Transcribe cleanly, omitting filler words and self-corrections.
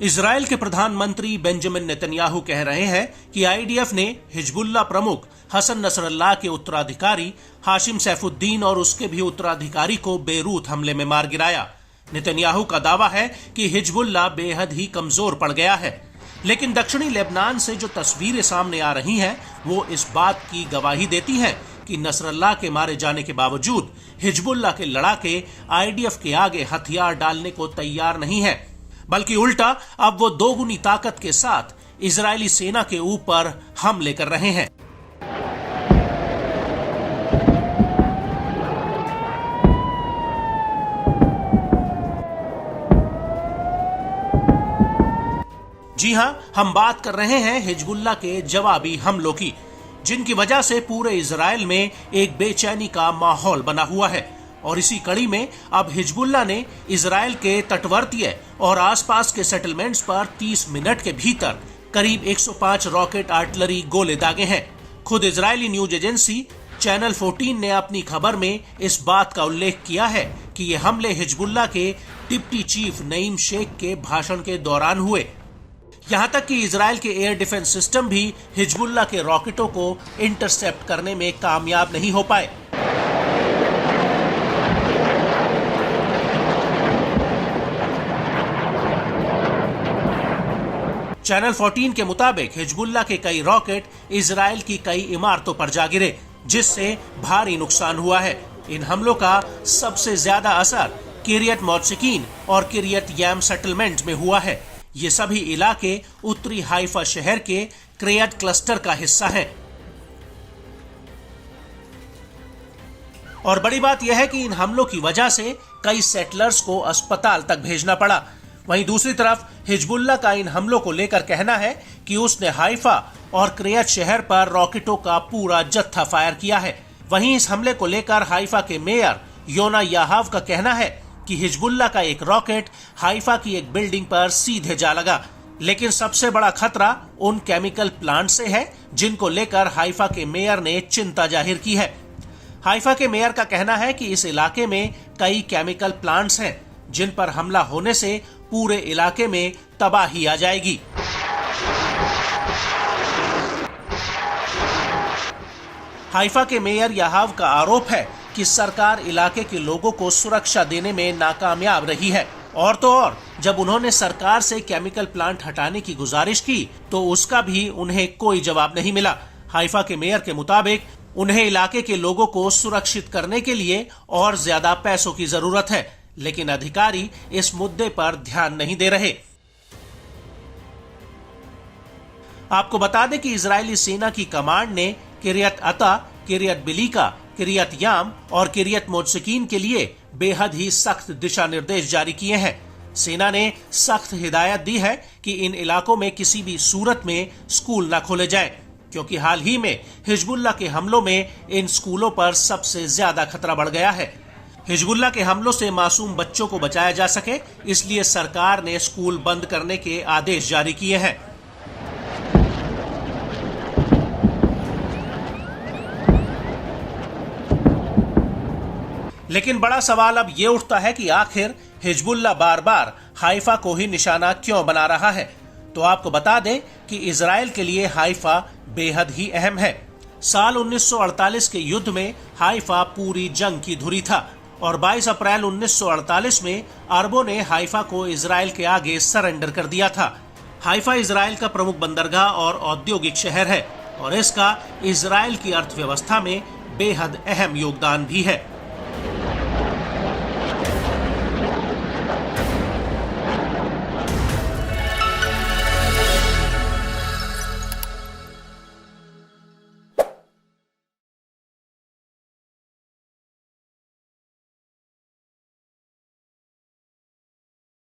Israel के प्रधानमंत्री Benjamin Netanyahu कह रहे हैं कि आईडीएफ ने हिजबुल्लाह प्रमुख हसन नसरल्लाह के उत्तराधिकारी हाशिम सैफुद्दीन और उसके भी उत्तराधिकारी को बेरूत हमले में मार गिराया। नेतन्याहू का दावा है कि हिजबुल्लाह बेहद ही कमजोर पड़ गया है, लेकिन दक्षिणी लेबनान से जो तस्वीरें सामने आ रही हैं वो इस बात की गवाही देती हैं कि नसरल्लाह के मारे जाने के बावजूद हिजबुल्लाह के लड़ाके आईडीएफ के आगे हथियार डालने को तैयार नहीं है, बल्कि उल्टा अब वो दोगुनी ताकत के साथ इजरायली सेना के ऊपर हमले कर रहे हैं। जी हां, हम बात कर रहे हैं हिजबुल्लाह के जवाबी हमलों की, जिनकी वजह से पूरे इजराइल में एक बेचैनी का माहौल बना हुआ है। और इसी कड़ी में अब हिजबुल्लाह ने इजराइल के तटवर्तीय और आसपास के सेटलमेंट्स पर 30 मिनट के भीतर करीब 105 रॉकेट आर्टिलरी गोले दागे हैं। खुद इजरायली न्यूज एजेंसी चैनल 14 ने अपनी खबर में इस बात का उल्लेख किया है कि ये हमले हिजबुल्लाह के डिप्टी चीफ नईम शेख के भाषण के दौरान हुए। यहां तक कि इजराइल के एयर डिफेंस सिस्टम भी हिजबुल्लाह के रॉकेटों को इंटरसेप्ट करने में कामयाब नहीं हो पाए। चैनल 14 के मुताबिक हिजबुल्लाह के कई रॉकेट इजराइल की कई इमारतों पर जा गिरे, जिससे भारी नुकसान हुआ है। इन हमलों का सबसे ज्यादा असर किरियत मौत्सिकीन और किरियत याम सेटलमेंट में हुआ है। ये सभी इलाके उत्तरी हाइफा शहर के क्रियत क्लस्टर का हिस्सा हैं। और बड़ी बात यह है कि इन हमलों की वजह से कई सेटलर्स को अस्पताल तक भेजना पड़ा। वहीं दूसरी तरफ हिजबुल्लाह का इन हमलों को लेकर कहना है कि उसने हाइफा और क्रियत शहर पर रॉकेटों का पूरा जत्था फायर किया है। वहीं इस हमले को लेकर हाइफा के मेयर योना याहाव का कहना है कि हिजबुल्लाह का एक रॉकेट हाइफा की एक बिल्डिंग पर सीधे जा लगा, लेकिन सबसे बड़ा खतरा उन केमिकल प्लांट से है जिनको लेकर हाइफा के मेयर ने चिंता जाहिर की है। हाइफा के मेयर का कहना है कि इस इलाके में कई केमिकल प्लांट्स हैं जिन पर हमला होने से पूरे इलाके में तबाही आ जाएगी। हाइफा के मेयर याहाव का आरोप है कि सरकार इलाके के लोगों को सुरक्षा देने में नाकामयाब रही है। और तो और जब उन्होंने सरकार से केमिकल प्लांट हटाने की गुजारिश की तो उसका भी उन्हें कोई जवाब नहीं मिला। हाइफा के मेयर के मुताबिक उन्हें इलाके के लोगों को सुरक्षित करने के लिए और ज्यादा पैसों की जरूरत है, लेकिन अधिकारी इस मुद्दे पर ध्यान नहीं दे रहे। आपको बता दें कि इजरायली सेना की कमांड ने किरियत अता, किरियत बिलीका, किरियत याम और किरियत मौत्सिकीन के लिए बेहद ही सख्त दिशा निर्देश जारी किए हैं। सेना ने सख्त हिदायत दी है कि इन इलाकों में किसी भी सूरत में स्कूल न खोले जाएं, क्योंकि हाल ही में हिजबुल्लाह के हमलों में इन स्कूलों पर सबसे ज्यादा खतरा बढ़ गया है। हिजबुल्लाह के हमलों से मासूम बच्चों को बचाया जा सके, इसलिए सरकार ने स्कूल बंद करने के आदेश जारी किए हैं। लेकिन बड़ा सवाल अब ये उठता है कि आखिर हिजबुल्लाह बार बार हाइफा को ही निशाना क्यों बना रहा है। तो आपको बता दें कि इजराइल के लिए हाइफा बेहद ही अहम है। साल 1948 के युद्ध में हाइफा पूरी जंग की धुरी था और 22 अप्रैल 1948 में अरबों ने हाइफा को इजराइल के आगे सरेंडर कर दिया था। हाइफा इजराइल का प्रमुख बंदरगाह और औद्योगिक शहर है और इसका इजराइल की अर्थव्यवस्था में बेहद अहम योगदान भी है।